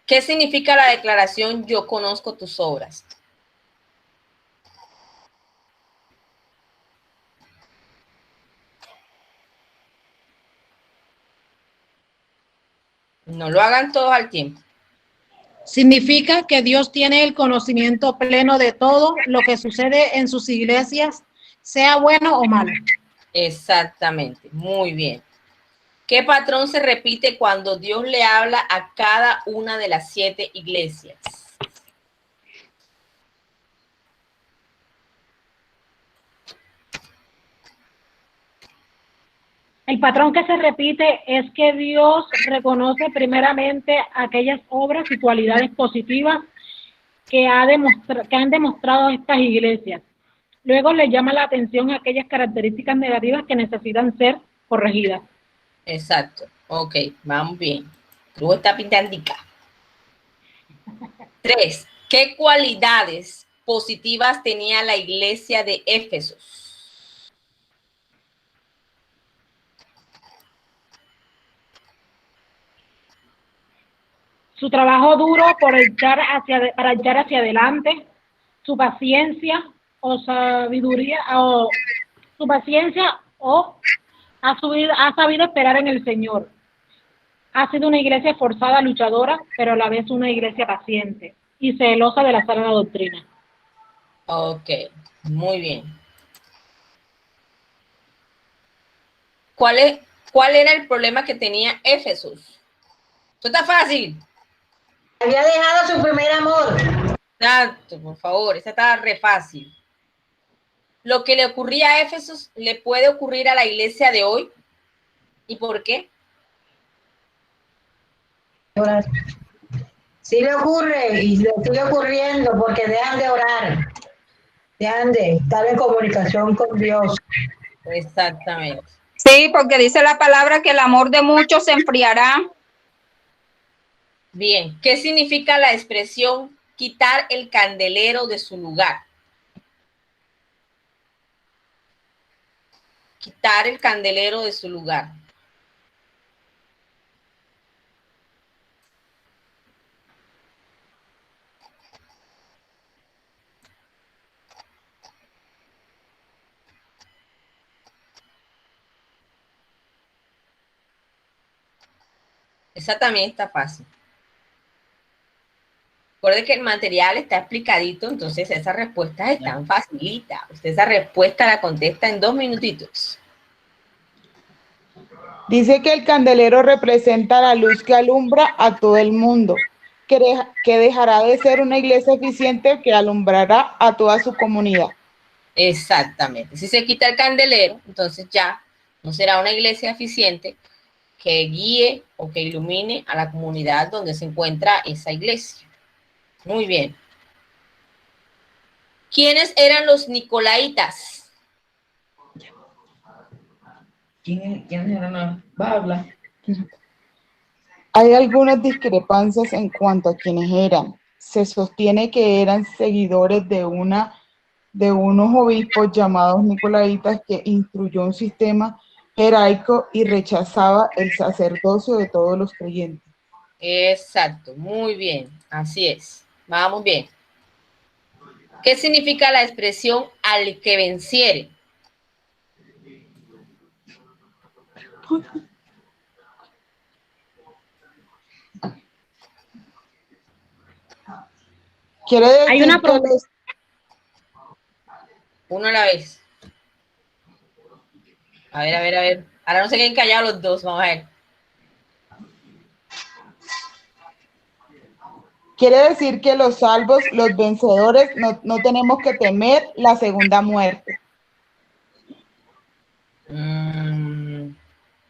¿Qué significa la declaración yo conozco tus obras? No lo hagan todos al tiempo. Significa que Dios tiene el conocimiento pleno de todo lo que sucede en sus iglesias, sea bueno o malo. Exactamente, muy bien. ¿Qué patrón se repite cuando Dios le habla a cada una de las 7 iglesias? El patrón que se repite es que Dios reconoce primeramente aquellas obras y cualidades positivas que han demostrado estas iglesias. Luego le llama la atención a aquellas características negativas que necesitan ser corregidas. Exacto. Ok, vamos bien. Cruz está pintandica. 3. ¿Qué cualidades positivas tenía la iglesia de Éfesos? Su trabajo duro para echar hacia adelante, su paciencia o sabiduría, o su paciencia o ha sabido esperar en el Señor. Ha sido una iglesia esforzada, luchadora, pero a la vez una iglesia paciente y celosa de la sana doctrina. Ok, muy bien. ¿Cuál era el problema que tenía Éfesos? Esto está fácil. Había dejado su primer amor. Exacto, por favor, esta está re fácil. Lo que le ocurría a Éfesos le puede ocurrir a la iglesia de hoy. ¿Y por qué? Sí le ocurre y le sigue ocurriendo porque dejan de orar, dejan de estar en comunicación con Dios. Exactamente. Sí, porque dice la palabra que el amor de muchos se enfriará. Bien, ¿qué significa la expresión quitar el candelero de su lugar? Quitar el candelero de su lugar. Esa también está fácil. Recuerde que el material está explicadito, entonces esas respuestas están facilitas. Usted esa respuesta la contesta en 2 minutitos. Dice que el candelero representa la luz que alumbra a todo el mundo, que dejará de ser una iglesia eficiente que alumbrará a toda su comunidad. Exactamente. Si se quita el candelero, entonces ya no será una iglesia eficiente que guíe o que ilumine a la comunidad donde se encuentra esa iglesia. Muy bien. ¿Quiénes eran los nicolaitas? ¿Quiénes eran los? Va a hablar. Hay algunas discrepancias en cuanto a quiénes eran. Se sostiene que eran seguidores de unos obispos llamados nicolaitas que instruyó un sistema jerárquico y rechazaba el sacerdocio de todos los creyentes. Exacto, muy bien, así es. Vamos bien. ¿Qué significa la expresión al que venciere? Quiere decir Hay una que Uno a la vez. A ver, a ver, a ver. Ahora no se queden callados los dos, vamos a ver. quiere decir que los salvos, los vencedores, no tenemos que temer la segunda muerte.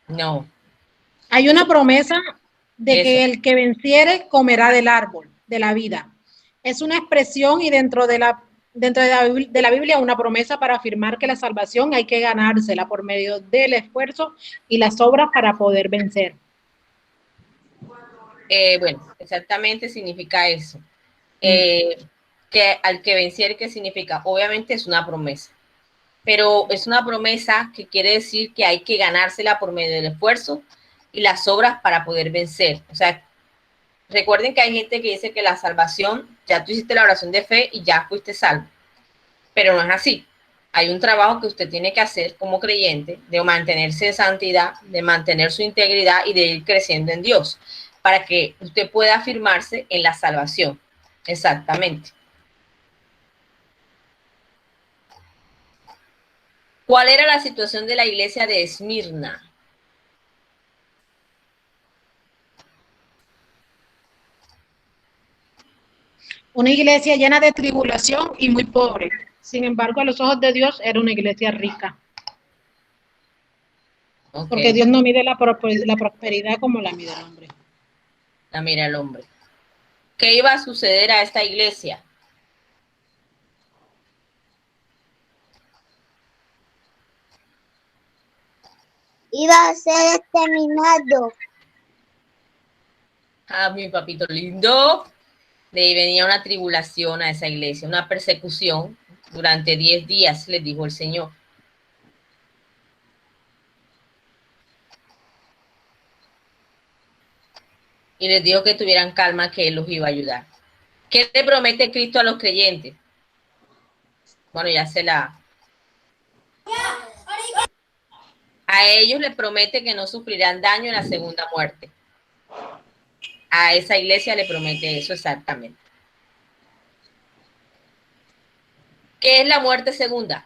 No. Hay una promesa de Eso. que el que venciere comerá del árbol de la vida. Es una expresión y dentro de la Biblia una promesa para afirmar que la salvación hay que ganársela por medio del esfuerzo y las obras para poder vencer. Bueno, exactamente significa eso. Que al que venciere, ¿qué significa? Obviamente es una promesa, pero es una promesa que quiere decir que hay que ganársela por medio del esfuerzo y las obras para poder vencer. O sea, Recuerden que hay gente que dice que la salvación, ya tú hiciste la oración de fe y ya fuiste salvo. Pero no es así. Hay un trabajo que usted tiene que hacer como creyente de mantenerse en santidad, de mantener su integridad y de ir creciendo en Dios para que usted pueda afirmarse en la salvación. Exactamente. ¿Cuál era la situación de la iglesia de Esmirna? Una iglesia llena de tribulación y muy pobre. Sin embargo, a los ojos de Dios era una iglesia rica. Okay. Porque Dios no mide la prosperidad como la mide el hombre. La mira el hombre. ¿Qué iba a suceder a esta iglesia? Iba a ser exterminado. Ah, mi papito lindo. De ahí venía una tribulación a esa iglesia, una persecución durante 10 días, les dijo el Señor. Y les dijo que tuvieran calma, que Él los iba a ayudar. ¿Qué le promete Cristo a los creyentes? Bueno, ya se la... A ellos les promete que no sufrirán daño en la segunda muerte. A esa iglesia le promete eso exactamente. ¿Qué es la muerte segunda?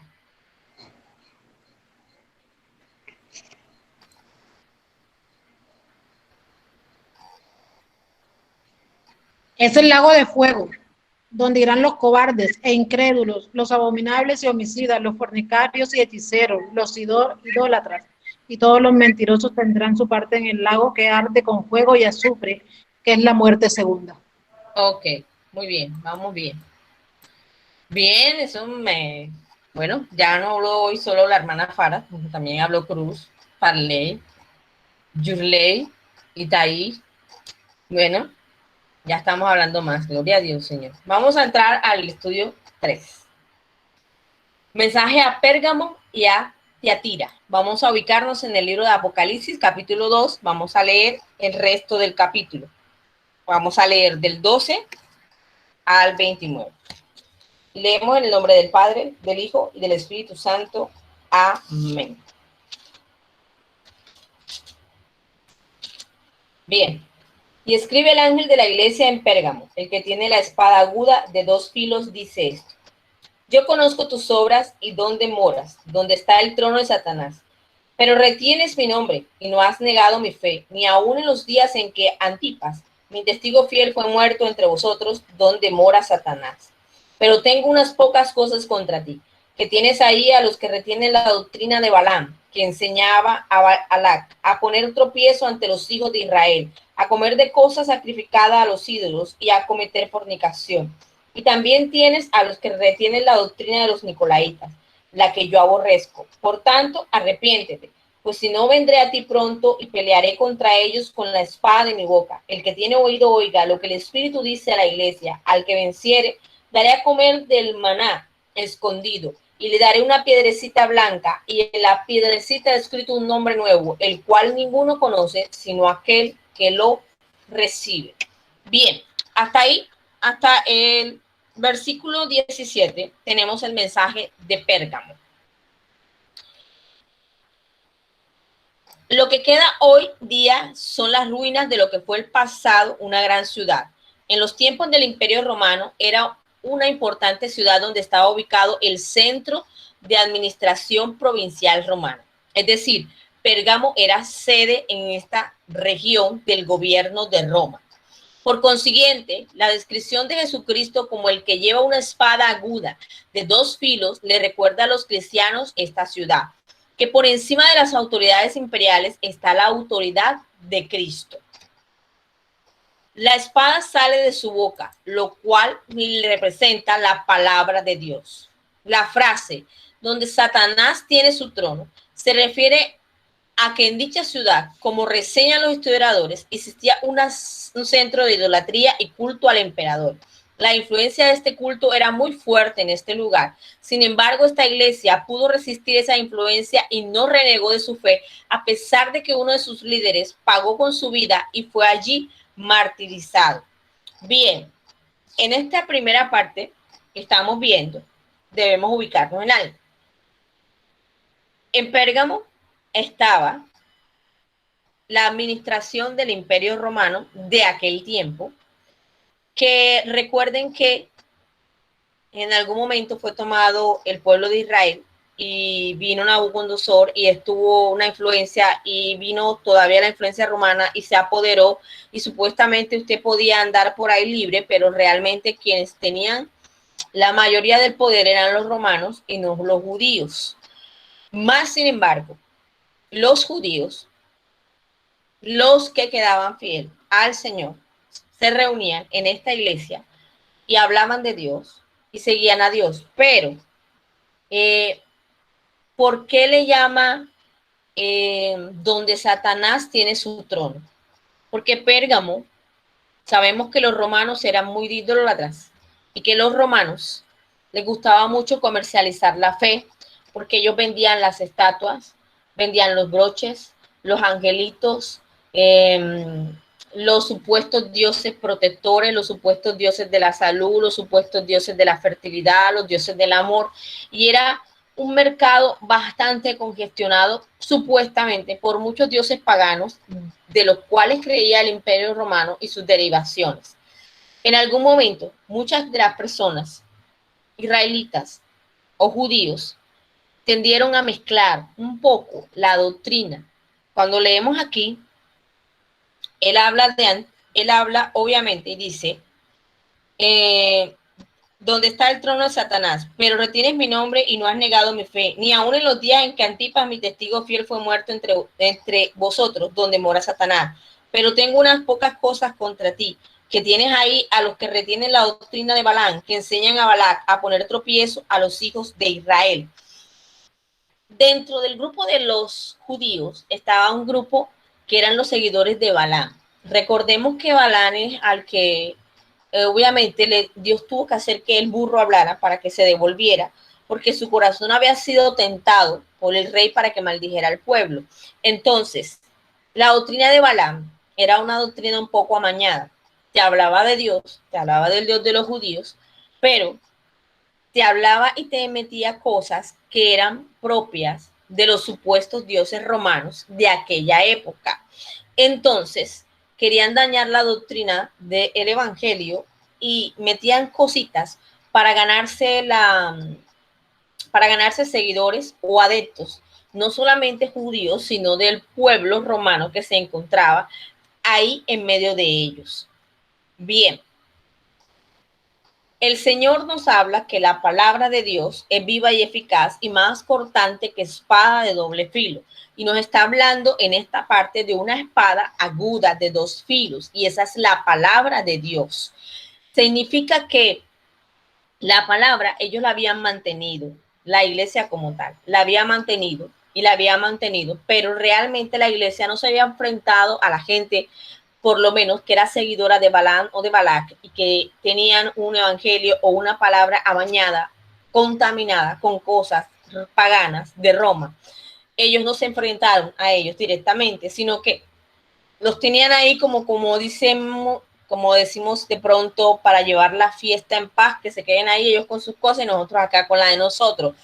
Es el lago de fuego, donde irán los cobardes e incrédulos, los abominables y homicidas, los fornicarios y hechiceros, los idólatras, y todos los mentirosos tendrán su parte en el lago que arde con fuego y azufre, que es la muerte segunda. Ok, muy bien, vamos bien. Bien, eso me... Bueno, ya no habló hoy solo la hermana Fara, también habló Cruz, Parley, Yurley, Itaí. Bueno, ya estamos hablando más. Gloria a Dios, Señor. Vamos a entrar al estudio 3. Mensaje a Pérgamo y a Tiatira. Vamos a ubicarnos en el libro de Apocalipsis, capítulo 2. Vamos a leer el resto del capítulo. Vamos a leer del 12 al 29. Leemos en el nombre del Padre, del Hijo y del Espíritu Santo. Amén. Bien. Y escribe el ángel de la iglesia en Pérgamo, el que tiene la espada aguda de 2 filos, dice esto. Yo conozco tus obras y dónde moras, donde está el trono de Satanás. Pero retienes mi nombre y no has negado mi fe, ni aun en los días en que Antipas, mi testigo fiel, fue muerto entre vosotros, donde mora Satanás. Pero tengo unas pocas cosas contra ti, que tienes ahí a los que retienen la doctrina de Balaam, que enseñaba a Balac a poner tropiezo ante los hijos de Israel, a comer de cosas sacrificadas a los ídolos y a cometer fornicación. Y también tienes a los que retienen la doctrina de los nicolaitas, la que yo aborrezco. Por tanto, arrepiéntete, pues si no, vendré a ti pronto y pelearé contra ellos con la espada de mi boca. El que tiene oído, oiga lo que el Espíritu dice a la iglesia. Al que venciere, daré a comer del maná escondido, y le daré una piedrecita blanca, y en la piedrecita he escrito un nombre nuevo, el cual ninguno conoce, sino aquel que lo recibe. Bien, hasta ahí, hasta el versículo 17, tenemos el mensaje de Pérgamo. Lo que queda hoy día son las ruinas de lo que fue el pasado, una gran ciudad. En los tiempos del Imperio Romano era una importante ciudad donde estaba ubicado el centro de administración provincial romano. Es decir, Pérgamo era sede en esta región del gobierno de Roma. Por consiguiente, la descripción de Jesucristo como el que lleva una espada aguda de 2 filos le recuerda a los cristianos esta ciudad, que por encima de las autoridades imperiales está la autoridad de Cristo. La espada sale de su boca, lo cual representa la palabra de Dios. La frase donde Satanás tiene su trono se refiere a que en dicha ciudad, como reseñan los historiadores, existía un centro de idolatría y culto al emperador. La influencia de este culto era muy fuerte en este lugar. Sin embargo, esta iglesia pudo resistir esa influencia y no renegó de su fe, a pesar de que uno de sus líderes pagó con su vida y fue allí martirizado. Bien, en esta primera parte que estamos viendo, debemos ubicarnos en algo. En Pérgamo estaba la administración del Imperio Romano de aquel tiempo, que recuerden que en algún momento fue tomado el pueblo de Israel y vino Nabucodonosor y estuvo una influencia y vino todavía la influencia romana y se apoderó y supuestamente usted podía andar por ahí libre, pero realmente quienes tenían la mayoría del poder eran los romanos y no los judíos. Más sin embargo, los judíos, los que quedaban fieles al Señor, se reunían en esta iglesia y hablaban de Dios y seguían a Dios. Pero, ¿por qué le llama donde Satanás tiene su trono? Porque Pérgamo, sabemos que los romanos eran muy idólatras y que los romanos les gustaba mucho comercializar la fe, porque ellos vendían las estatuas, vendían los broches, los angelitos, los supuestos dioses protectores, los supuestos dioses de la salud, los supuestos dioses de la fertilidad, los dioses del amor, y era un mercado bastante congestionado, supuestamente, por muchos dioses paganos, de los cuales creía el Imperio Romano y sus derivaciones. En algún momento, muchas de las personas israelitas o judíos tendieron a mezclar un poco la doctrina. Cuando leemos aquí, él habla obviamente y dice, donde está el trono de Satanás, pero retienes mi nombre y no has negado mi fe, ni aun en los días en que Antipas, mi testigo fiel, fue muerto entre vosotros, donde mora Satanás. Pero tengo unas pocas cosas contra ti, que tienes ahí a los que retienen la doctrina de Balaam, que enseñan a Balac a poner tropiezo a los hijos de Israel. Dentro del grupo de los judíos estaba un grupo que eran los seguidores de Balaam. Recordemos que Balaam es al que obviamente Dios tuvo que hacer que el burro hablara para que se devolviera, porque su corazón había sido tentado por el rey para que maldijera al pueblo. Entonces, la doctrina de Balaam era una doctrina un poco amañada. Te hablaba de Dios, te hablaba del Dios de los judíos, pero te hablaba y te metía cosas que eran propias de los supuestos dioses romanos de aquella época. Entonces, querían dañar la doctrina del evangelio y metían cositas para ganarse seguidores o adeptos, no solamente judíos, sino del pueblo romano que se encontraba ahí en medio de ellos. Bien, el Señor nos habla que la palabra de Dios es viva y eficaz y más cortante que espada de doble filo. Y nos está hablando en esta parte de una espada aguda de 2 filos. Y esa es la palabra de Dios. Significa que la palabra ellos la habían mantenido, la iglesia como tal, la había mantenido y la había mantenido. Pero realmente la iglesia no se había enfrentado a la gente, por lo menos que era seguidora de Balaam o de Balac y que tenían un evangelio o una palabra amañada, contaminada con cosas paganas de Roma. Ellos no se enfrentaron a ellos directamente, sino que los tenían ahí como decimos de pronto, para llevar la fiesta en paz, que se queden ahí ellos con sus cosas y nosotros acá con la de nosotros.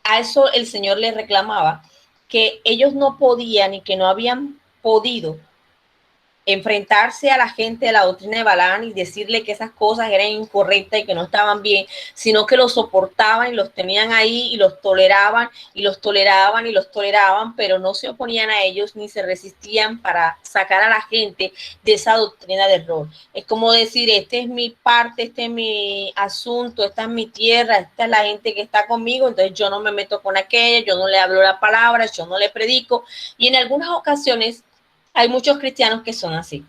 A eso el Señor les reclamaba que ellos no podían y que no habían podido enfrentarse a la gente de la doctrina de Balaam y decirle que esas cosas eran incorrectas y que no estaban bien, sino que los soportaban y los tenían ahí y los toleraban y los toleraban y los toleraban, pero no se oponían a ellos ni se resistían para sacar a la gente de esa doctrina de error. Es como decir, este es mi parte, este es mi asunto, esta es mi tierra, esta es la gente que está conmigo, entonces yo no me meto con aquella, yo no le hablo la palabra, yo no le predico. Y en algunas ocasiones hay muchos cristianos que son así.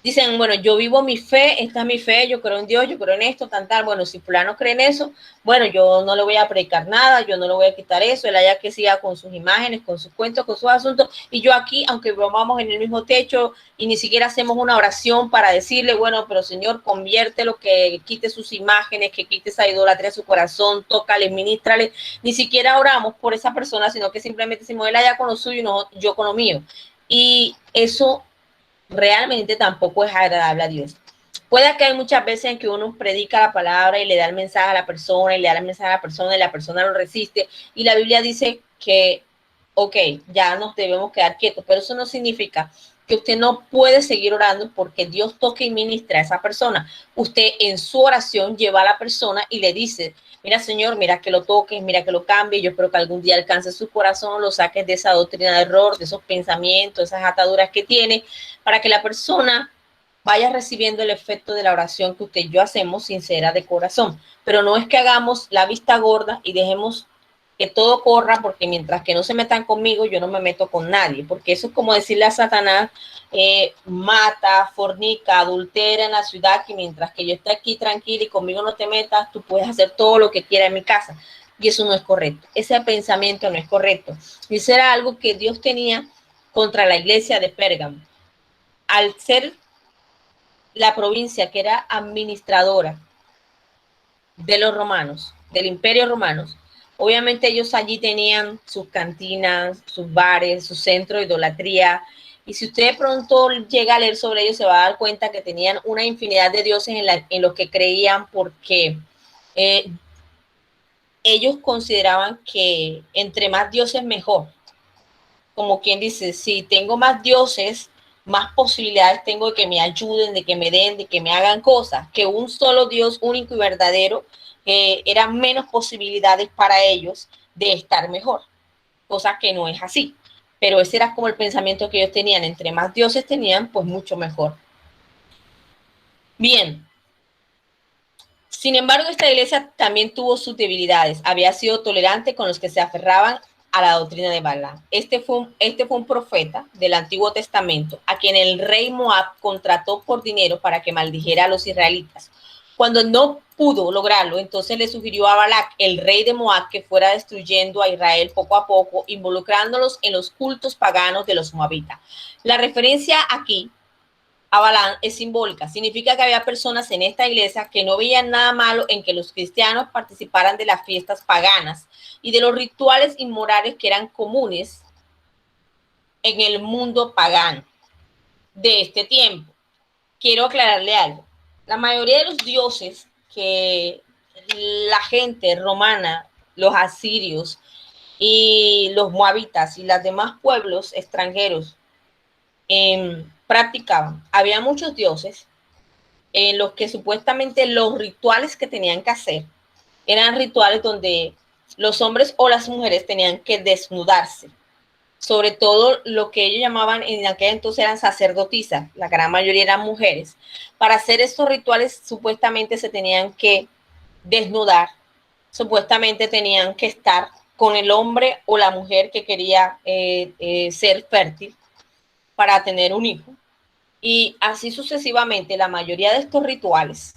Dicen, bueno, yo vivo mi fe, esta es mi fe, yo creo en Dios, yo creo en esto, tal. Bueno, si fulano cree en eso, bueno, yo no le voy a predicar nada, yo no le voy a quitar eso, él allá que siga con sus imágenes, con sus cuentos, con sus asuntos, y yo aquí, aunque vamos en el mismo techo y ni siquiera hacemos una oración para decirle, bueno, pero Señor, conviértelo, que quite sus imágenes, que quite esa idolatría de su corazón, tócale, ministrale, ni siquiera oramos por esa persona, sino que simplemente decimos, él allá con lo suyo y no, yo con lo mío. Y eso realmente tampoco es agradable a Dios. Puede que hay muchas veces en que uno predica la palabra y le da el mensaje a la persona y le da el mensaje a la persona y la persona lo resiste, y la Biblia dice que, ok, ya nos debemos quedar quietos, pero eso no significa que usted no puede seguir orando porque Dios toque y ministra a esa persona. Usted en su oración lleva a la persona y le dice, mira Señor, mira que lo toques, mira que lo cambie, yo espero que algún día alcance su corazón, lo saques de esa doctrina de error, de esos pensamientos, esas ataduras que tiene, para que la persona vaya recibiendo el efecto de la oración que usted y yo hacemos sincera de corazón. Pero no es que hagamos la vista gorda y dejemos que todo corra, porque mientras que no se metan conmigo, yo no me meto con nadie, porque eso es como decirle a Satanás, mata, fornica, adultera en la ciudad, que mientras que yo esté aquí tranquila y conmigo no te metas, tú puedes hacer todo lo que quieras en mi casa. Y eso no es correcto, ese pensamiento no es correcto. Y eso era algo que Dios tenía contra la iglesia de Pérgamo. Al ser la provincia que era administradora de los romanos, del imperio romano, obviamente ellos allí tenían sus cantinas, sus bares, su centro de idolatría, y si usted de pronto llega a leer sobre ellos, se va a dar cuenta que tenían una infinidad de dioses en los que creían, porque ellos consideraban que entre más dioses mejor. Como quien dice, si tengo más dioses, más posibilidades tengo de que me ayuden, de que me den, de que me hagan cosas, que un solo Dios único y verdadero, eran menos posibilidades para ellos de estar mejor, cosa que no es así. Pero ese era como el pensamiento que ellos tenían, entre más dioses tenían, pues mucho mejor. Bien, sin embargo, esta iglesia también tuvo sus debilidades. Había sido tolerante con los que se aferraban a la doctrina de Balaam. Este fue un profeta del Antiguo Testamento a quien el rey Moab contrató por dinero para que maldijera a los israelitas. Cuando no pudo lograrlo, entonces le sugirió a Balac, el rey de Moab, que fuera destruyendo a Israel poco a poco, involucrándolos en los cultos paganos de los moabitas. La referencia aquí a Balaam es simbólica. Significa que había personas en esta iglesia que no veían nada malo en que los cristianos participaran de las fiestas paganas y de los rituales inmorales que eran comunes en el mundo pagano de este tiempo. Quiero aclararle algo. La mayoría de los dioses que la gente romana, los asirios y los moabitas y los demás pueblos extranjeros practicaban, había muchos dioses en los que supuestamente los rituales que tenían que hacer eran rituales donde los hombres o las mujeres tenían que desnudarse. Sobre todo lo que ellos llamaban en aquel entonces eran sacerdotisas, la gran mayoría eran mujeres. Para hacer estos rituales supuestamente se tenían que desnudar, supuestamente tenían que estar con el hombre o la mujer que quería ser fértil para tener un hijo. Y así sucesivamente, la mayoría de estos rituales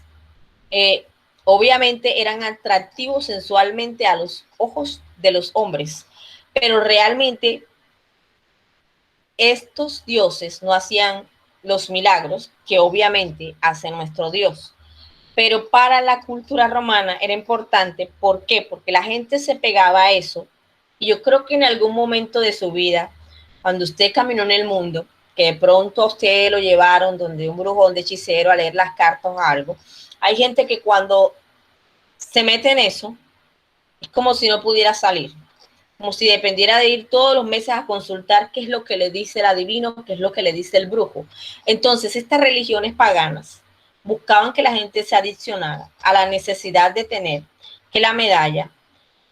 obviamente eran atractivos sensualmente a los ojos de los hombres, pero realmente estos dioses no hacían los milagros que obviamente hace nuestro Dios. Pero para la cultura romana era importante. ¿Por qué? Porque la gente se pegaba a eso. Y yo creo que en algún momento de su vida, cuando usted caminó en el mundo, que de pronto a usted lo llevaron donde un brujón de hechicero a leer las cartas o algo, hay gente que cuando se mete en eso, es como si no pudiera salir, como si dependiera de ir todos los meses a consultar qué es lo que le dice el adivino, qué es lo que le dice el brujo. Entonces, estas religiones paganas buscaban que la gente se adicionara a la necesidad de tener que la medalla,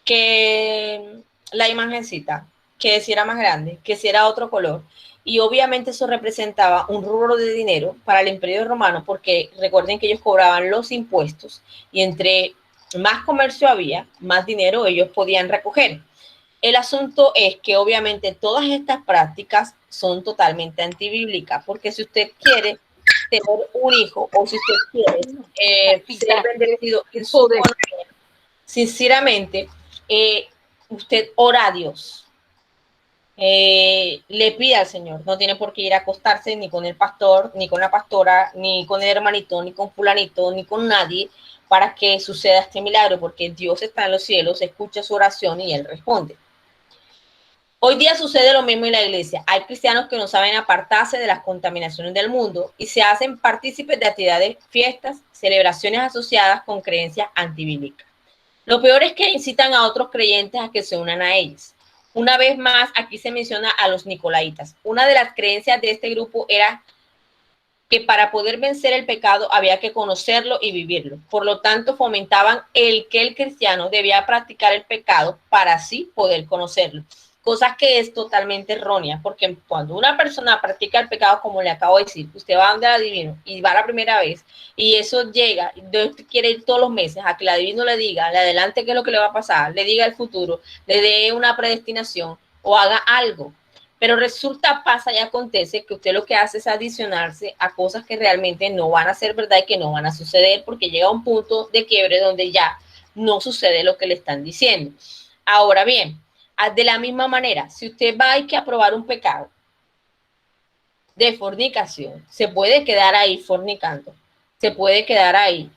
que la imagencita, que si era más grande, que si era otro color. Y obviamente eso representaba un rubro de dinero para el Imperio Romano, porque recuerden que ellos cobraban los impuestos y entre más comercio había, más dinero ellos podían recoger. El asunto es que obviamente todas estas prácticas son totalmente antibíblicas, porque si usted quiere tener un hijo o si usted quiere ser bendecido en su economía, sinceramente, usted ora a Dios. Le pide al Señor, no tiene por qué ir a acostarse ni con el pastor, ni con la pastora, ni con el hermanito, ni con fulanito, ni con nadie para que suceda este milagro, porque Dios está en los cielos, escucha su oración y Él responde. Hoy día sucede lo mismo en la iglesia. Hay cristianos que no saben apartarse de las contaminaciones del mundo y se hacen partícipes de actividades, fiestas, celebraciones asociadas con creencias antibíblicas. Lo peor es que incitan a otros creyentes a que se unan a ellos. Una vez más, aquí se menciona a los nicolaitas. Una de las creencias de este grupo era que para poder vencer el pecado había que conocerlo y vivirlo. Por lo tanto, fomentaban que el cristiano debía practicar el pecado para así poder conocerlo. Cosa que es totalmente errónea, porque cuando una persona practica el pecado, como le acabo de decir, usted va donde el adivino y va la primera vez, y eso llega, usted quiere ir todos los meses a que el adivino le diga, le adelante qué es lo que le va a pasar, le diga el futuro, le dé una predestinación o haga algo. Pero resulta, pasa y acontece que usted lo que hace es adicionarse a cosas que realmente no van a ser verdad y que no van a suceder, porque llega a un punto de quiebre donde ya no sucede lo que le están diciendo. Ahora bien, de la misma manera, si usted va a que aprobar un pecado de fornicación, se puede quedar ahí fornicando, se puede quedar ahí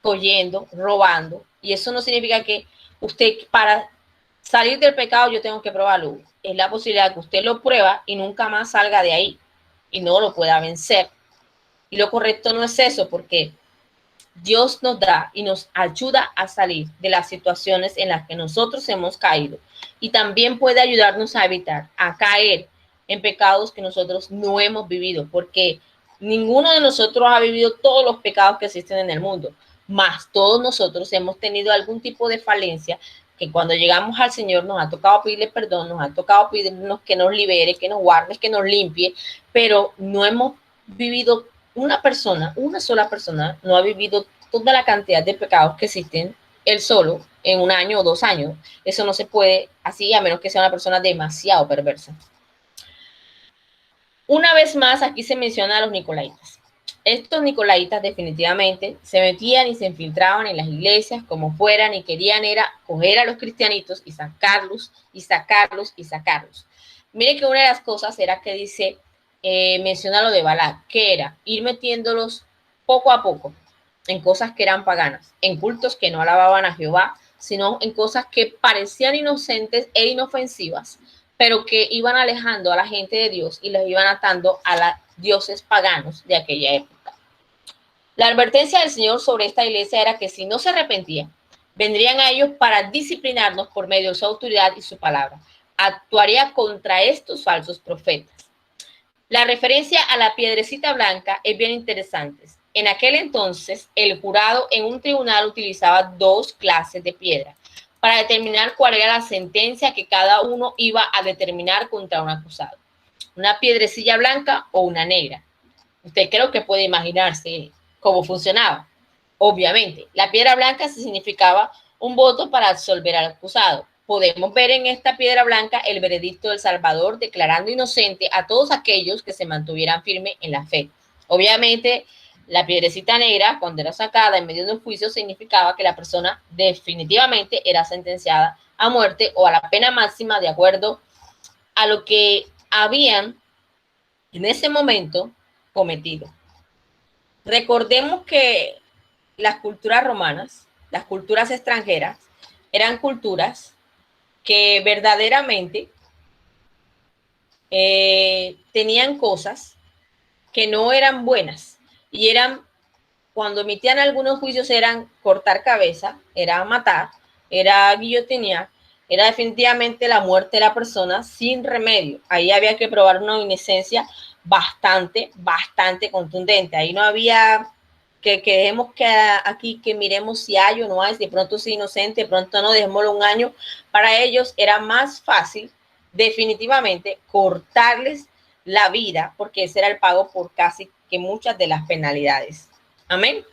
cogiendo, robando, y eso no significa que usted para salir del pecado yo tengo que probarlo. Es la posibilidad que usted lo prueba y nunca más salga de ahí y no lo pueda vencer. Y lo correcto no es eso, porque Dios nos da y nos ayuda a salir de las situaciones en las que nosotros hemos caído y también puede ayudarnos a evitar a caer en pecados que nosotros no hemos vivido, porque ninguno de nosotros ha vivido todos los pecados que existen en el mundo, más todos nosotros hemos tenido algún tipo de falencia que cuando llegamos al Señor nos ha tocado pedirle perdón, nos ha tocado pedirnos que nos libere, que nos guarde, que nos limpie, pero no hemos vivido una sola persona, no ha vivido toda la cantidad de pecados que existen él solo en un año o 2 años. Eso no se puede así, a menos que sea una persona demasiado perversa. Una vez más, aquí se menciona a los nicolaitas. Estos nicolaitas definitivamente se metían y se infiltraban en las iglesias como fueran y querían era coger a los cristianitos y sacarlos y sacarlos y sacarlos. Mire que una de las cosas era que dice, menciona lo de Balac, que era ir metiéndolos poco a poco en cosas que eran paganas, en cultos que no alababan a Jehová, sino en cosas que parecían inocentes e inofensivas, pero que iban alejando a la gente de Dios y los iban atando a los dioses paganos de aquella época. La advertencia del Señor sobre esta iglesia era que si no se arrepentían, vendrían a ellos para disciplinarnos por medio de su autoridad y su palabra. Actuaría contra estos falsos profetas. La referencia a la piedrecita blanca es bien interesante. En aquel entonces, el jurado en un tribunal utilizaba 2 clases de piedra para determinar cuál era la sentencia que cada uno iba a determinar contra un acusado. Una piedrecilla blanca o una negra. Usted creo que puede imaginarse cómo funcionaba. Obviamente, la piedra blanca significaba un voto para absolver al acusado. Podemos ver en esta piedra blanca el veredicto del Salvador declarando inocente a todos aquellos que se mantuvieran firmes en la fe. Obviamente, la piedrecita negra, cuando era sacada en medio de un juicio, significaba que la persona definitivamente era sentenciada a muerte o a la pena máxima de acuerdo a lo que habían en ese momento cometido. Recordemos que las culturas romanas, las culturas extranjeras, eran culturas que verdaderamente tenían cosas que no eran buenas y eran, cuando emitían algunos juicios, eran cortar cabeza, era matar, era guillotinear, era definitivamente la muerte de la persona sin remedio. Ahí había que probar una inocencia bastante contundente. Ahí no había que dejemos que aquí que miremos si hay o no hay, de pronto es inocente, de pronto no, dejémoslo un año. Para ellos era más fácil definitivamente cortarles la vida, porque ese era el pago por casi que muchas de las penalidades. Amén.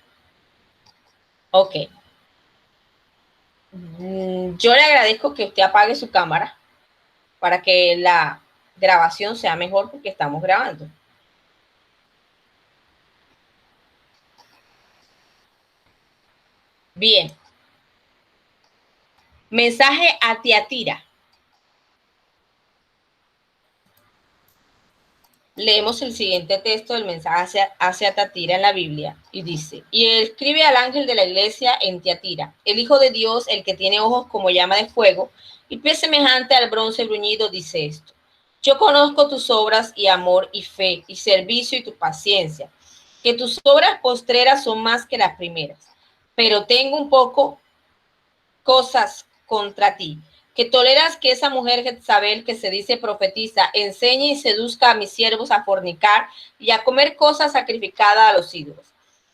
Ok. Yo le agradezco que usted apague su cámara para que la grabación sea mejor, porque estamos grabando. Bien. Mensaje a Tiatira. Leemos el siguiente texto del mensaje hacia Tiatira en la Biblia y dice: y escribe al ángel de la iglesia en Tiatira, el Hijo de Dios, el que tiene ojos como llama de fuego y pies semejante al bronce bruñido, dice esto: yo conozco tus obras y amor y fe y servicio y tu paciencia, que tus obras postreras son más que las primeras, pero tengo un poco cosas contra ti, que toleras que esa mujer Jezabel, que se dice profetiza, enseñe y seduzca a mis siervos a fornicar y a comer cosas sacrificadas a los ídolos.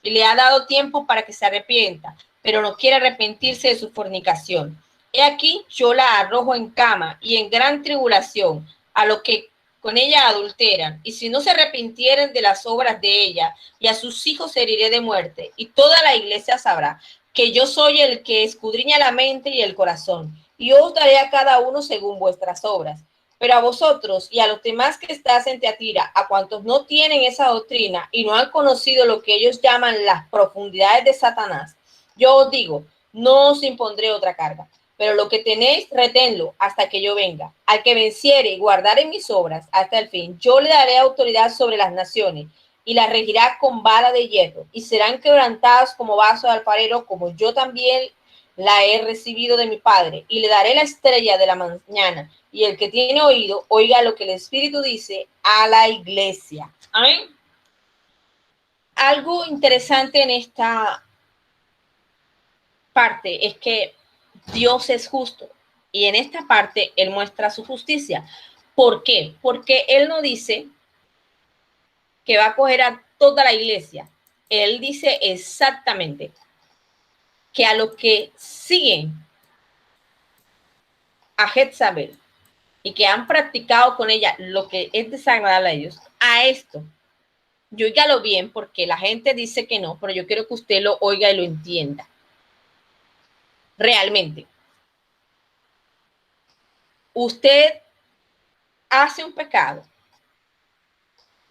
Y le ha dado tiempo para que se arrepienta, pero no quiere arrepentirse de su fornicación. He aquí, yo la arrojo en cama y en gran tribulación a los que con ella adulteran, y si no se arrepintieren de las obras de ella, y a sus hijos heriré de muerte, y toda la iglesia sabrá que yo soy el que escudriña la mente y el corazón, y yo os daré a cada uno según vuestras obras. Pero a vosotros y a los demás que estás en Tiatira, a cuantos no tienen esa doctrina y no han conocido lo que ellos llaman las profundidades de Satanás, yo os digo, no os impondré otra carga, pero lo que tenéis, reténlo hasta que yo venga. Al que venciere y guardare mis obras hasta el fin, yo le daré autoridad sobre las naciones, y la regirá con vara de hierro, y serán quebrantadas como vaso de alfarero, como yo también la he recibido de mi Padre, y le daré la estrella de la mañana, y el que tiene oído, oiga lo que el Espíritu dice a la iglesia. Amén. Algo interesante en esta parte es que Dios es justo, y en esta parte Él muestra su justicia. ¿Por qué? Porque Él no dice que va a coger a toda la iglesia. Él dice exactamente que a los que siguen a Jezabel y que han practicado con ella lo que es desagradable a ellos, a esto, yo óigalo bien, porque la gente dice que no, pero yo quiero que usted lo oiga y lo entienda. Realmente, usted hace un pecado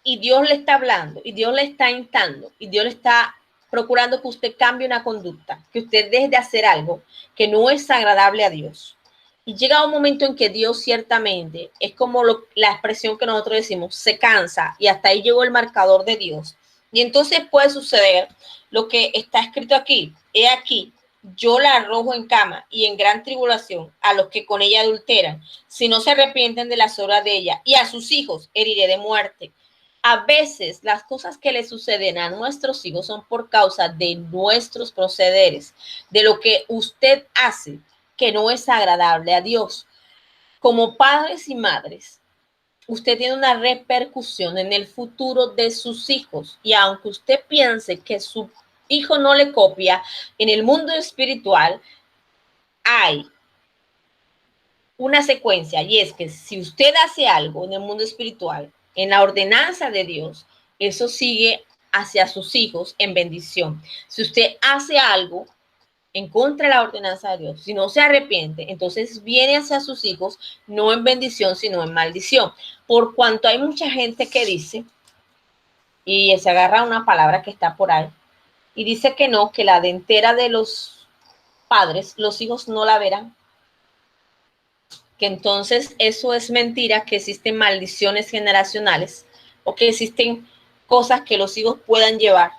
y Dios le está hablando, y Dios le está instando, y Dios le está procurando que usted cambie una conducta, que usted deje de hacer algo que no es agradable a Dios. Y llega un momento en que Dios ciertamente, es como la expresión que nosotros decimos, se cansa, y hasta ahí llegó el marcador de Dios. Y entonces puede suceder lo que está escrito aquí. He aquí, yo la arrojo en cama y en gran tribulación a los que con ella adulteran, si no se arrepienten de las obras de ella, y a sus hijos heriré de muerte. A veces las cosas que le suceden a nuestros hijos son por causa de nuestros procederes, de lo que usted hace que no es agradable a Dios. Como padres y madres, usted tiene una repercusión en el futuro de sus hijos, y aunque usted piense que su hijo no le copia, en el mundo espiritual hay una secuencia, y es que si usted hace algo en el mundo espiritual, en la ordenanza de Dios, eso sigue hacia sus hijos en bendición. Si usted hace algo en contra de la ordenanza de Dios, si no se arrepiente, entonces viene hacia sus hijos no en bendición, sino en maldición. Por cuanto hay mucha gente que dice, y se agarra una palabra que está por ahí, y dice que no, que la dentera de los padres, los hijos no la verán. Que entonces eso es mentira, que existen maldiciones generacionales o que existen cosas que los hijos puedan llevar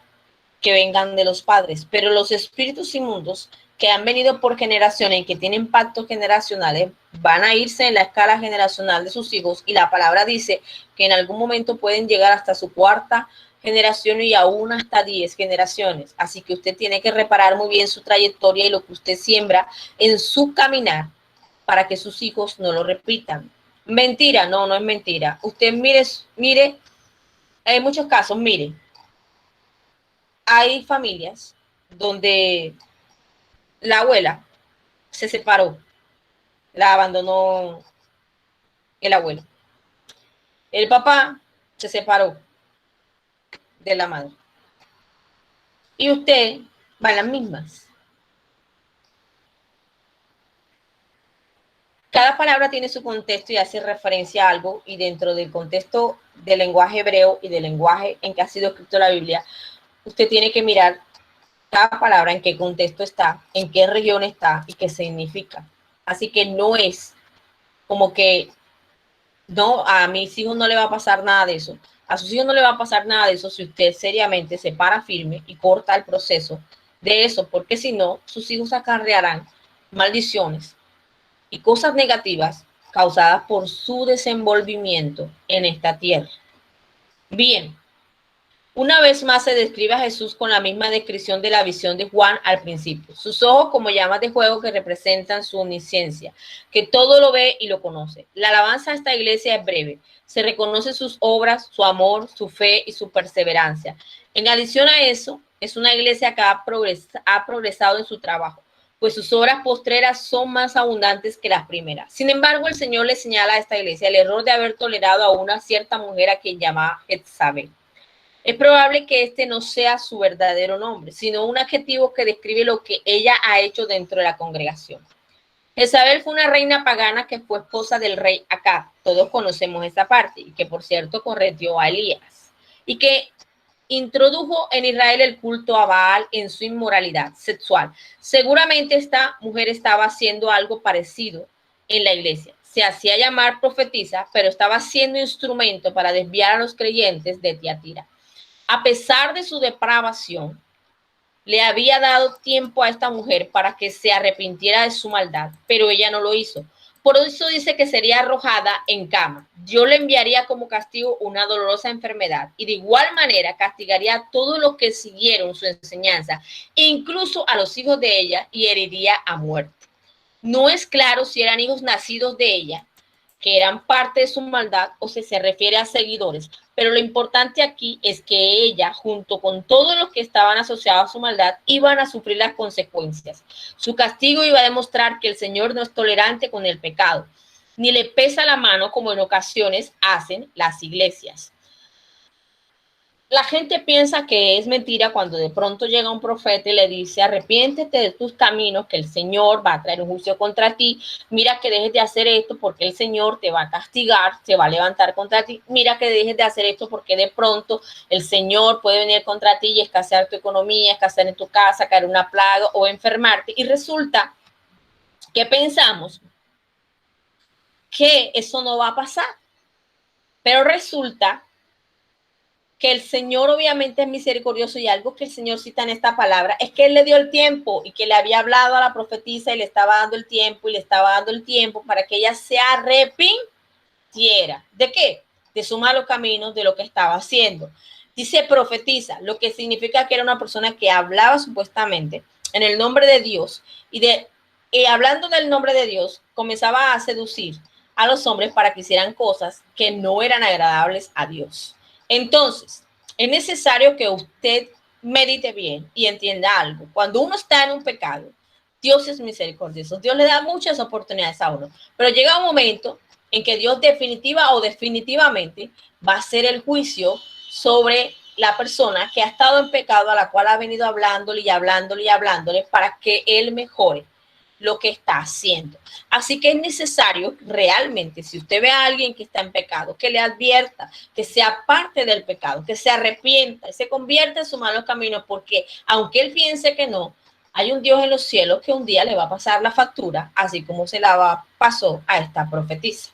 que vengan de los padres, pero los espíritus inmundos que han venido por generaciones y que tienen pactos generacionales van a irse en la escala generacional de sus hijos, y la palabra dice que en algún momento pueden llegar hasta su cuarta generación y aún hasta 10 generaciones. Así que usted tiene que reparar muy bien su trayectoria y lo que usted siembra en su caminar para que sus hijos no lo repitan. Mentira, no, no es mentira. Usted mire, hay muchos casos, mire, hay familias donde la abuela se separó, la abandonó el abuelo. El papá se separó de la madre. Y usted va en las mismas. Cada palabra tiene su contexto y hace referencia a algo, y dentro del contexto del lenguaje hebreo y del lenguaje en que ha sido escrito la Biblia, usted tiene que mirar cada palabra en qué contexto está, en qué región está y qué significa. Así que no es como que no, a mis hijos no le va a pasar nada de eso, A sus hijos no le va a pasar nada de eso si usted seriamente se para firme y corta el proceso de eso, porque si no, sus hijos acarrearán maldiciones y cosas negativas causadas por su desenvolvimiento en esta tierra. Bien, una vez más se describe a Jesús con la misma descripción de la visión de Juan al principio. Sus ojos como llamas de fuego que representan su omnisciencia, que todo lo ve y lo conoce. La alabanza a esta iglesia es breve. Se reconoce sus obras, su amor, su fe y su perseverancia. En adición a eso, es una iglesia que ha progresado en su trabajo, pues sus obras postreras son más abundantes que las primeras. Sin embargo, el Señor le señala a esta iglesia el error de haber tolerado a una cierta mujer a quien llamaba Jezabel. Es probable que este no sea su verdadero nombre, sino un adjetivo que describe lo que ella ha hecho dentro de la congregación. Jezabel fue una reina pagana que fue esposa del rey Acab. Todos conocemos esa parte, y que por cierto corrigió a Elías, y que introdujo en Israel el culto a Baal en su inmoralidad sexual. Seguramente esta mujer estaba haciendo algo parecido en la iglesia. Se hacía llamar profetisa, pero estaba siendo instrumento para desviar a los creyentes de Tiatira. A pesar de su depravación, le había dado tiempo a esta mujer para que se arrepintiera de su maldad, pero ella no lo hizo. Por eso dice que sería arrojada en cama. Dios le enviaría como castigo una dolorosa enfermedad y de igual manera castigaría a todos los que siguieron su enseñanza, incluso a los hijos de ella, y heriría a muerte. No es claro si eran hijos nacidos de ella, que eran parte de su maldad, o si se refiere a seguidores. Pero lo importante aquí es que ella, junto con todos los que estaban asociados a su maldad, iban a sufrir las consecuencias. Su castigo iba a demostrar que el Señor no es tolerante con el pecado, ni le pesa la mano como en ocasiones hacen las iglesias. La gente piensa que es mentira cuando de pronto llega un profeta y le dice: arrepiéntete de tus caminos, que el Señor va a traer un juicio contra ti. Mira que dejes de hacer esto porque el Señor te va a castigar, se va a levantar contra ti. Mira que dejes de hacer esto porque de pronto el Señor puede venir contra ti y escasear tu economía, escasear en tu casa, caer una plaga o enfermarte. Y resulta que pensamos que eso no va a pasar. Pero resulta que el Señor obviamente es misericordioso, y algo que el Señor cita en esta palabra es que Él le dio el tiempo y que le había hablado a la profetisa y le estaba dando el tiempo y le estaba dando el tiempo para que ella se arrepintiera. ¿De qué? De su malo camino, de lo que estaba haciendo. Dice profetiza, lo que significa que era una persona que hablaba supuestamente en el nombre de Dios y hablando del nombre de Dios comenzaba a seducir a los hombres para que hicieran cosas que no eran agradables a Dios. Entonces, es necesario que usted medite bien y entienda algo. Cuando uno está en un pecado, Dios es misericordioso. Dios le da muchas oportunidades a uno, pero llega un momento en que Dios definitivamente va a hacer el juicio sobre la persona que ha estado en pecado, a la cual ha venido hablándole para que él mejore lo que está haciendo. Así que es necesario realmente, si usted ve a alguien que está en pecado, que le advierta, que sea parte del pecado, que se arrepienta y se convierta en sus malos caminos, porque aunque él piense que no, hay un Dios en los cielos que un día le va a pasar la factura, así como se la pasó a esta profetisa.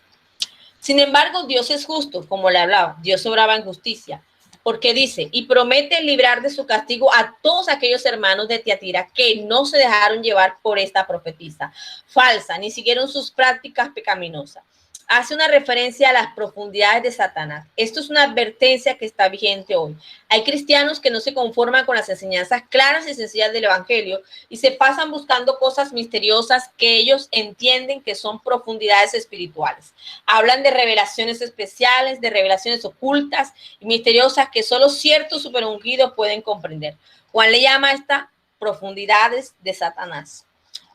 Sin embargo, Dios es justo, como le hablaba, Dios obraba en justicia, porque dice, y promete librar de su castigo a todos aquellos hermanos de Tiatira que no se dejaron llevar por esta profetisa falsa, ni siguieron sus prácticas pecaminosas. Hace una referencia a las profundidades de Satanás. Esto es una advertencia que está vigente hoy. Hay cristianos que no se conforman con las enseñanzas claras y sencillas del Evangelio y se pasan buscando cosas misteriosas que ellos entienden que son profundidades espirituales. Hablan de revelaciones especiales, de revelaciones ocultas y misteriosas que solo ciertos superungidos pueden comprender. Juan le llama a estas profundidades de Satanás.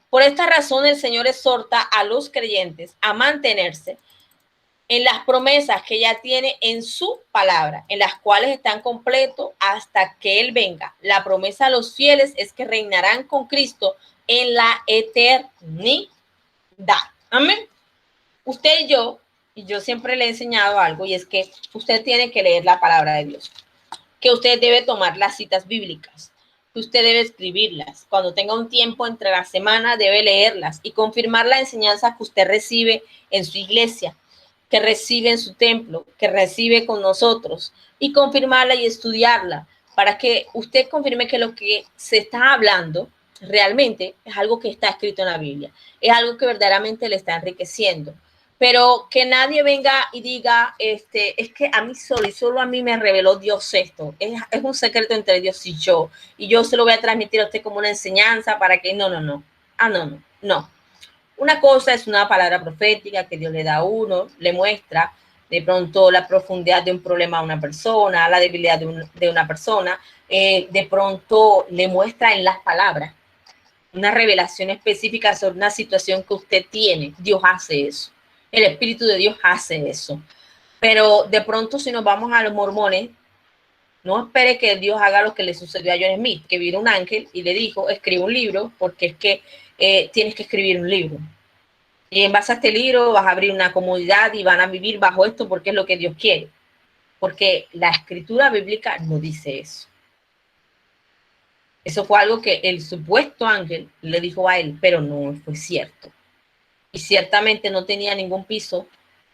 Por esta razón, el Señor exhorta a los creyentes a mantenerse en las promesas que ya tiene en su palabra, en las cuales están completos hasta que Él venga. La promesa a los fieles es que reinarán con Cristo en la eternidad. Amén. Usted y yo siempre le he enseñado algo, y es que usted tiene que leer la palabra de Dios, que usted debe tomar las citas bíblicas, que usted debe escribirlas. Cuando tenga un tiempo entre la semana, debe leerlas y confirmar la enseñanza que usted recibe en su iglesia, que recibe en su templo, que recibe con nosotros, y confirmarla y estudiarla para que usted confirme que lo que se está hablando realmente es algo que está escrito en la Biblia, es algo que verdaderamente le está enriqueciendo. Pero que nadie venga y diga, es que a mí solo y solo a mí me reveló Dios esto. Es un secreto entre Dios y yo se lo voy a transmitir a usted como una enseñanza para que no. Ah, no. Una cosa es una palabra profética que Dios le da a uno, le muestra de pronto la profundidad de un problema a una persona, la debilidad de una persona, de pronto le muestra en las palabras una revelación específica sobre una situación que usted tiene. Dios hace eso. El Espíritu de Dios hace eso. Pero de pronto si nos vamos a los mormones, no espere que Dios haga lo que le sucedió a John Smith, que vino un ángel y le dijo, escribe un libro, porque es que tienes que escribir un libro. Y en base a este libro vas a abrir una comunidad y van a vivir bajo esto porque es lo que Dios quiere. Porque la escritura bíblica no dice eso. Eso fue algo que el supuesto ángel le dijo a él, pero no fue cierto. Y ciertamente no tenía ningún piso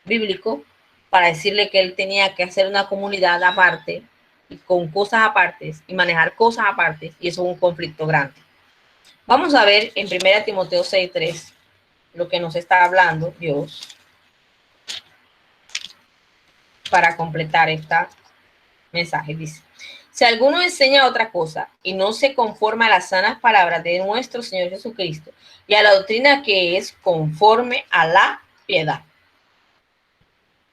bíblico para decirle que él tenía que hacer una comunidad aparte, y con cosas aparte, y manejar cosas aparte, y eso es un conflicto grande. Vamos a ver en 1 Timoteo 6:3 lo que nos está hablando Dios para completar este mensaje. Dice, si alguno enseña otra cosa y no se conforma a las sanas palabras de nuestro Señor Jesucristo y a la doctrina que es conforme a la piedad.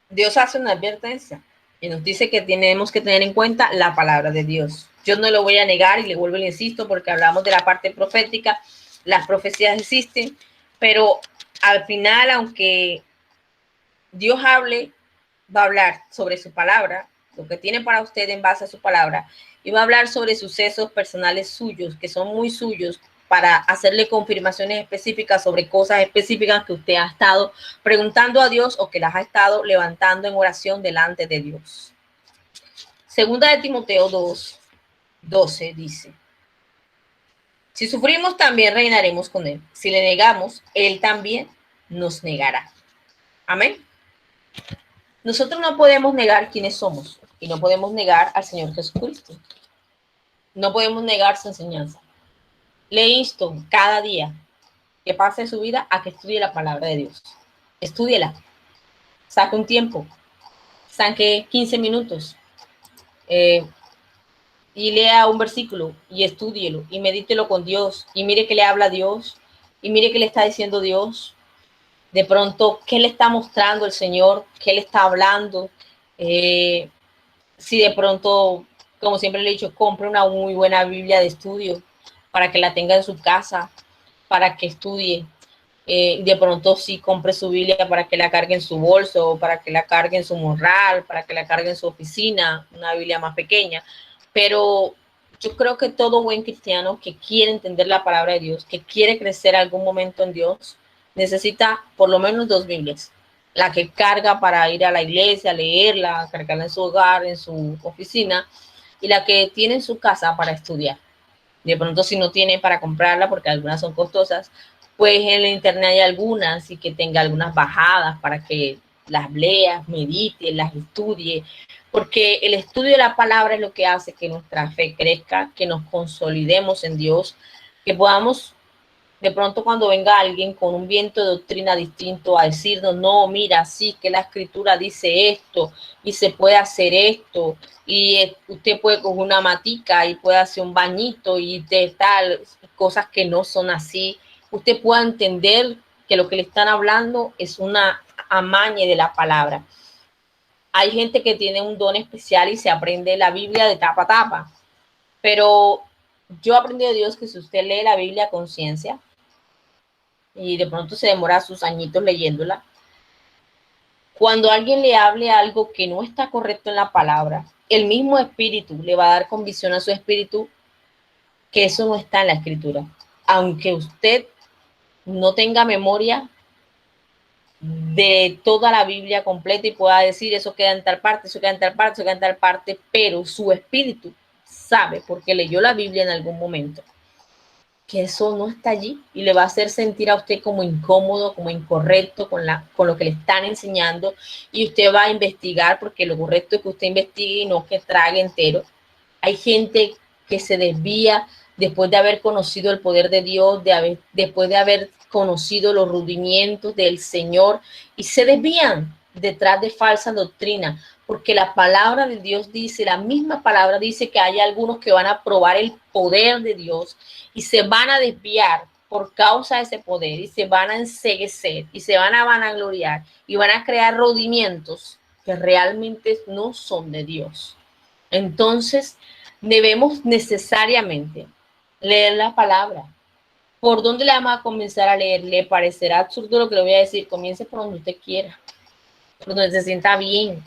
Dios hace una advertencia y nos dice que tenemos que tener en cuenta la palabra de Dios. Yo no lo voy a negar y le vuelvo y le insisto porque hablamos de la parte profética, las profecías existen, pero al final, aunque Dios hable, va a hablar sobre su palabra, lo que tiene para usted en base a su palabra, y va a hablar sobre sucesos personales suyos, que son muy suyos, para hacerle confirmaciones específicas sobre cosas específicas que usted ha estado preguntando a Dios o que las ha estado levantando en oración delante de Dios. Segunda de Timoteo 2:12 dice, si sufrimos también reinaremos con él. Si le negamos, él también nos negará. Amén. Nosotros no podemos negar quiénes somos y no podemos negar al Señor Jesucristo. No podemos negar su enseñanza. Le insto cada día que pase su vida a que estudie la palabra de Dios. Estúdiela. Saque un tiempo. Saque 15 minutos. Y lea un versículo y estúdielo y medítelo con Dios y mire qué le habla Dios y mire qué le está diciendo Dios. De pronto, ¿qué le está mostrando el Señor? ¿Qué le está hablando? Si de pronto, como siempre le he dicho, compre una muy buena Biblia de estudio para que la tenga en su casa, para que estudie. De pronto sí compre su Biblia para que la cargue en su bolso, para que la cargue en su morral, para que la cargue en su oficina, una Biblia más pequeña. Pero yo creo que todo buen cristiano que quiere entender la palabra de Dios, que quiere crecer algún momento en Dios, necesita por lo menos 2 Biblias. La que carga para ir a la iglesia, leerla, cargarla en su hogar, en su oficina, y la que tiene en su casa para estudiar. De pronto si no tiene para comprarla, porque algunas son costosas, pues en el internet hay algunas y que tenga algunas bajadas para que las leas, medite, las estudie, porque el estudio de la palabra es lo que hace que nuestra fe crezca, que nos consolidemos en Dios, que podamos de pronto cuando venga alguien con un viento de doctrina distinto a decirnos, no, mira, sí que la escritura dice esto y se puede hacer esto y usted puede coger una matica y puede hacer un bañito y de tal, cosas que no son así. Usted pueda entender que lo que le están hablando es una amañe de la palabra. Hay gente que tiene un don especial y se aprende la Biblia de tapa a tapa, pero yo aprendí de Dios que si usted lee la Biblia a conciencia, y de pronto se demora sus añitos leyéndola, cuando alguien le hable algo que no está correcto en la palabra, el mismo espíritu le va a dar convicción a su espíritu que eso no está en la escritura. Aunque usted no tenga memoria de toda la Biblia completa y pueda decir eso queda en tal parte, eso queda en tal parte, eso queda en tal parte, pero su espíritu sabe porque leyó la Biblia en algún momento que eso no está allí y le va a hacer sentir a usted como incómodo, como incorrecto con lo que le están enseñando, y usted va a investigar, porque lo correcto es que usted investigue y no que trague entero. Hay gente que se desvía después de haber conocido el poder de Dios, después de haber conocido los rudimientos del Señor, y se desvían detrás de falsa doctrina, porque la palabra de Dios dice, la misma palabra dice que hay algunos que van a probar el poder de Dios y se van a desviar por causa de ese poder, y se van a enceguecer y se van a vanagloriar y van a crear rudimientos que realmente no son de Dios. Entonces, debemos necesariamente leer la palabra. ¿Por dónde le vamos a comenzar a leer? Le parecerá absurdo lo que le voy a decir. Comience por donde usted quiera, por donde se sienta bien.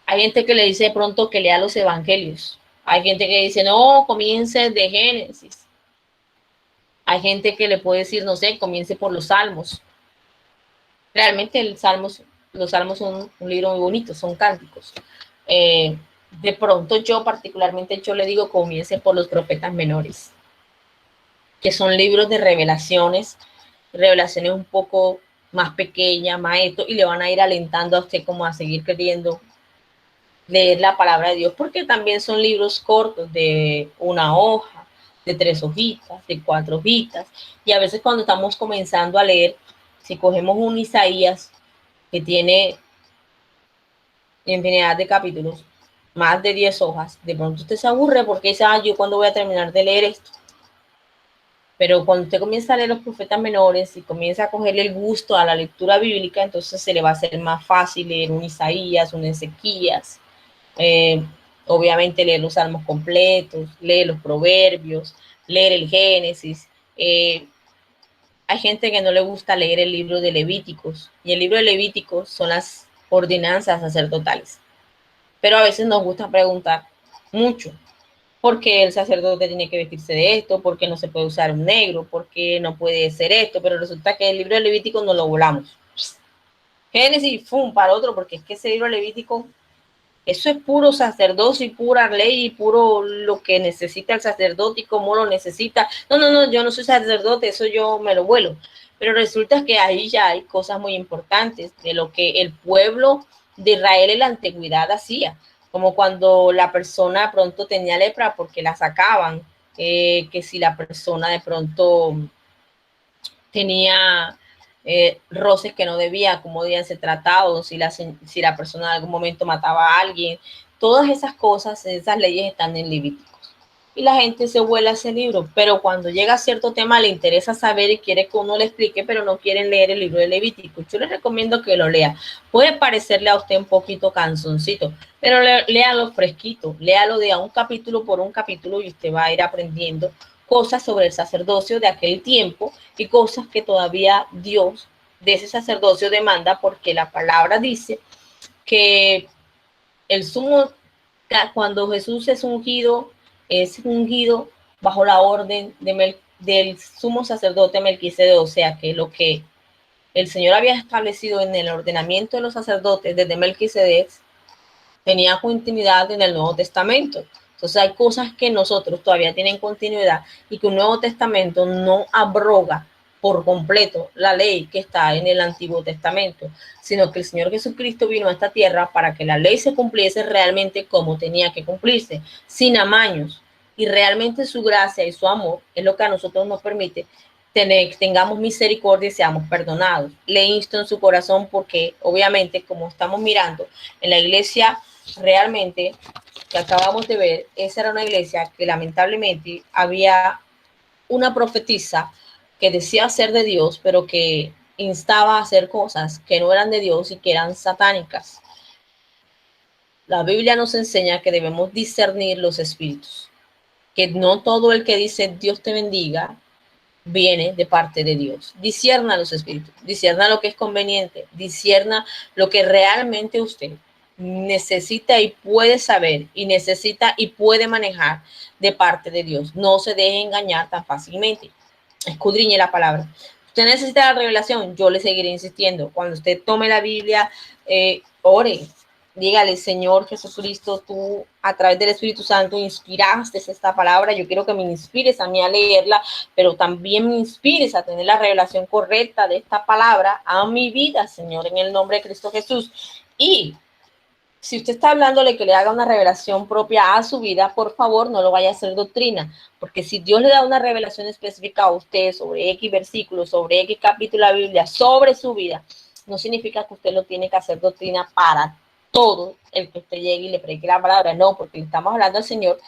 Hay gente que le dice de pronto que lea los evangelios. Hay gente que dice, no, comience de Génesis. Hay gente que le puede decir, no sé, comience por los Salmos. Realmente los Salmos son un libro muy bonito, son cánticos. De pronto particularmente yo le digo, comience por los profetas menores, que son libros de revelaciones un poco más pequeñas, más esto, y le van a ir alentando a usted como a seguir queriendo leer la palabra de Dios, porque también son libros cortos de una hoja, de 3 hojitas, de 4 hojitas, y a veces cuando estamos comenzando a leer, si cogemos un Isaías que tiene infinidad de capítulos, más de 10 hojas, de pronto usted se aburre porque dice, yo cuándo voy a terminar de leer esto. Pero cuando usted comienza a leer los profetas menores y comienza a cogerle el gusto a la lectura bíblica, entonces se le va a hacer más fácil leer un Isaías, un Ezequías, obviamente leer los salmos completos, leer los proverbios, leer el Génesis. Hay gente que no le gusta leer el libro de Levíticos, y el libro de Levíticos son las ordenanzas sacerdotales. Pero a veces nos gusta preguntar mucho, ¿por qué el sacerdote tiene que vestirse de esto? ¿Por qué no se puede usar un negro? ¿Por qué no puede ser esto? Pero resulta que el libro de Levítico no lo volamos. Génesis, para otro, porque es que ese libro levítico, eso es puro sacerdocio y pura ley y puro lo que necesita el sacerdote y cómo lo necesita. No, yo no soy sacerdote, eso yo me lo vuelo. Pero resulta que ahí ya hay cosas muy importantes de lo que el pueblo de Israel en la antigüedad hacía, como cuando la persona pronto tenía lepra porque la sacaban, que si la persona de pronto tenía roces que no debía, cómo debían ser tratados, si la persona en algún momento mataba a alguien. Todas esas cosas, esas leyes están en Levíticos. Y la gente se vuela a ese libro, pero cuando llega a cierto tema le interesa saber y quiere que uno le explique, pero no quieren leer el libro de Levítico. Yo les recomiendo que lo lea. Puede parecerle a usted un poquito canzoncito, pero léalo fresquito, léalo de a un capítulo por un capítulo y usted va a ir aprendiendo cosas sobre el sacerdocio de aquel tiempo y cosas que todavía Dios de ese sacerdocio demanda, porque la palabra dice que el sumo, cuando Jesús es ungido bajo la orden del sumo sacerdote Melquisedec, o sea que lo que el Señor había establecido en el ordenamiento de los sacerdotes desde Melquisedec tenía continuidad en el Nuevo Testamento. Entonces hay cosas que nosotros todavía tienen continuidad y que un Nuevo Testamento no abroga por completo la ley que está en el Antiguo Testamento, sino que el Señor Jesucristo vino a esta tierra para que la ley se cumpliese realmente como tenía que cumplirse, sin amaños, y realmente su gracia y su amor es lo que a nosotros nos permite tengamos misericordia y seamos perdonados. Le insto en su corazón porque obviamente, como estamos mirando en la iglesia realmente que acabamos de ver, esa era una iglesia que lamentablemente había una profetisa que decía ser de Dios, pero que instaba a hacer cosas que no eran de Dios y que eran satánicas. La Biblia nos enseña que debemos discernir los espíritus, que no todo el que dice Dios te bendiga viene de parte de Dios. Discierna los espíritus, discierna lo que es conveniente, discierna lo que realmente usted necesita y puede saber y necesita y puede manejar de parte de Dios. No se deje engañar tan fácilmente. Escudriñe la palabra. Usted necesita la revelación, yo le seguiré insistiendo. Cuando usted tome la Biblia, ore, dígale, Señor Jesucristo, tú a través del Espíritu Santo inspiraste esta palabra. Yo quiero que me inspires a mí a leerla, pero también me inspires a tener la revelación correcta de esta palabra a mi vida, Señor, en el nombre de Cristo Jesús. Y si usted está hablándole que le haga una revelación propia a su vida, por favor, no lo vaya a hacer doctrina, porque si Dios le da una revelación específica a usted sobre X versículos, sobre X capítulo de la Biblia, sobre su vida, no significa que usted lo tiene que hacer doctrina para todo el que usted llegue y le predique la palabra. No, porque estamos hablando al Señor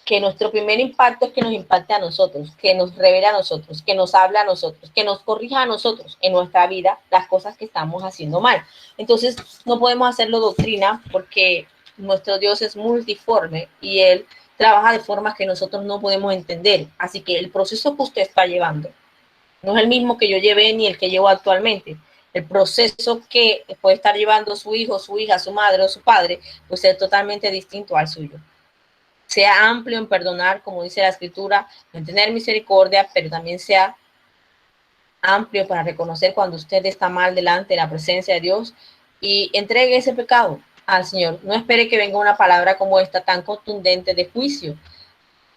que nuestro primer impacto es que nos impacte a nosotros, que nos revele a nosotros, que nos hable a nosotros, que nos corrija a nosotros en nuestra vida las cosas que estamos haciendo mal. Entonces, no podemos hacerlo doctrina porque nuestro Dios es multiforme y Él trabaja de formas que nosotros no podemos entender. Así que el proceso que usted está llevando no es el mismo que yo llevé ni el que llevo actualmente. El proceso que puede estar llevando su hijo, su hija, su madre o su padre, pues es totalmente distinto al suyo. Sea amplio en perdonar, como dice la Escritura, en tener misericordia, pero también sea amplio para reconocer cuando usted está mal delante de la presencia de Dios y entregue ese pecado al Señor. No espere que venga una palabra como esta tan contundente de juicio.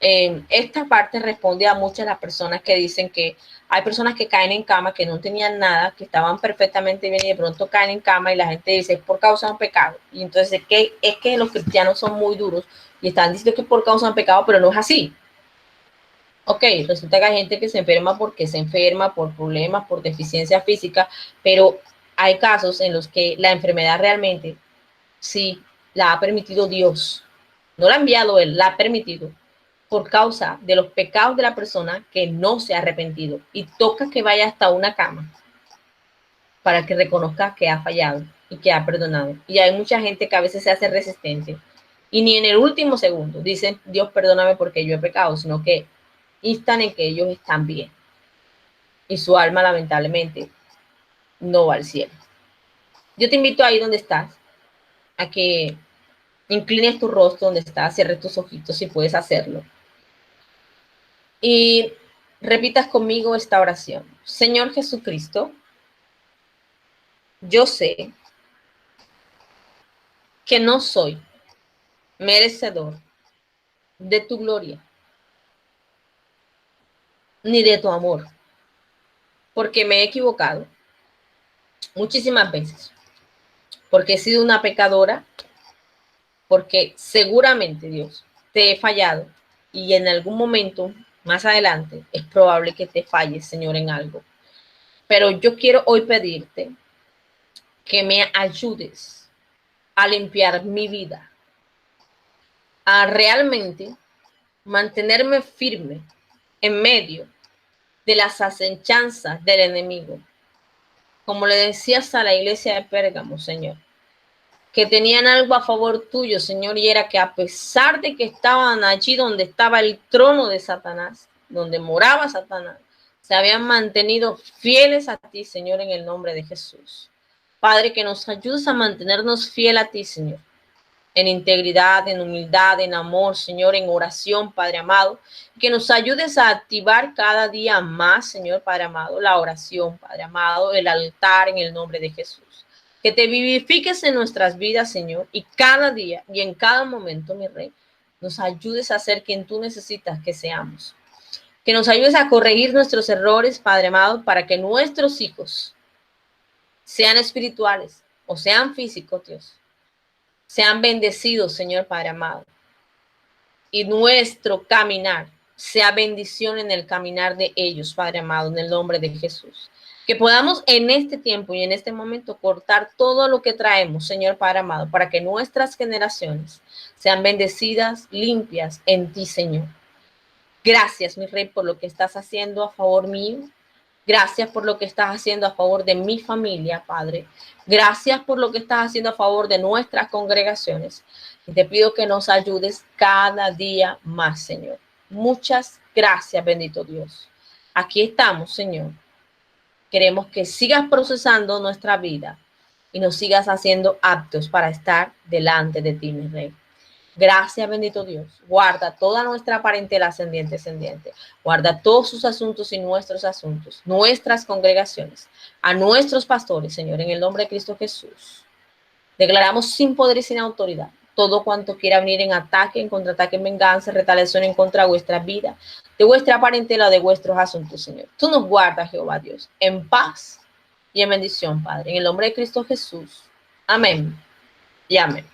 Esta parte responde a muchas de las personas que dicen que hay personas que caen en cama, que no tenían nada, que estaban perfectamente bien y de pronto caen en cama y la gente dice es por causa de un pecado. Y entonces es que los cristianos son muy duros y están diciendo que es por causa de un pecado, pero no es así. Ok, resulta que hay gente que se enferma porque se enferma por problemas, por deficiencia física, pero hay casos en los que la enfermedad realmente sí la ha permitido Dios. No la ha enviado Él, la ha permitido por causa de los pecados de la persona que no se ha arrepentido. Y toca que vaya hasta una cama para que reconozca que ha fallado y que ha perdonado. Y hay mucha gente que a veces se hace resistente y ni en el último segundo dicen Dios perdóname porque yo he pecado, sino que instan en que ellos están bien. Y su alma lamentablemente no va al cielo. Yo te invito ahí donde estás a que inclines tu rostro donde estás, cierres tus ojitos si puedes hacerlo. Y repitas conmigo esta oración. Señor Jesucristo, yo sé que no soy merecedor de tu gloria ni de tu amor, porque me he equivocado muchísimas veces, porque he sido una pecadora, porque seguramente, Dios, te he fallado y en algún momento más adelante es probable que te falles, Señor, en algo. Pero yo quiero hoy pedirte que me ayudes a limpiar mi vida, a realmente mantenerme firme en medio de las acechanzas del enemigo. Como le decías a la iglesia de Pérgamo, Señor, que tenían algo a favor tuyo, Señor, y era que a pesar de que estaban allí donde estaba el trono de Satanás, donde moraba Satanás, se habían mantenido fieles a ti, Señor, en el nombre de Jesús. Padre, que nos ayudes a mantenernos fiel a ti, Señor, en integridad, en humildad, en amor, Señor, en oración, Padre amado, que nos ayudes a activar cada día más, Señor, Padre amado, la oración, Padre amado, el altar en el nombre de Jesús. Que te vivifiques en nuestras vidas, Señor, y cada día y en cada momento, mi Rey, nos ayudes a ser quien tú necesitas que seamos. Que nos ayudes a corregir nuestros errores, Padre amado, para que nuestros hijos sean espirituales o sean físicos, Dios, sean bendecidos, Señor Padre amado. Y nuestro caminar sea bendición en el caminar de ellos, Padre amado, en el nombre de Jesús. Que podamos en este tiempo y en este momento cortar todo lo que traemos, Señor Padre amado, para que nuestras generaciones sean bendecidas, limpias en ti, Señor. Gracias, mi Rey, por lo que estás haciendo a favor mío. Gracias por lo que estás haciendo a favor de mi familia, Padre. Gracias por lo que estás haciendo a favor de nuestras congregaciones. Y te pido que nos ayudes cada día más, Señor. Muchas gracias, bendito Dios. Aquí estamos, Señor. Queremos que sigas procesando nuestra vida y nos sigas haciendo aptos para estar delante de ti, mi Rey. Gracias, bendito Dios. Guarda toda nuestra parentela ascendiente, descendiente. Guarda todos sus asuntos y nuestros asuntos, nuestras congregaciones, a nuestros pastores, Señor, en el nombre de Cristo Jesús. Declaramos sin poder y sin autoridad todo cuanto quiera venir en ataque, en contraataque, en venganza, retaliación en contra de vuestra vida, de vuestra parentela, de vuestros asuntos, Señor. Tú nos guardas, Jehová Dios, en paz y en bendición, Padre. En el nombre de Cristo Jesús. Amén y amén.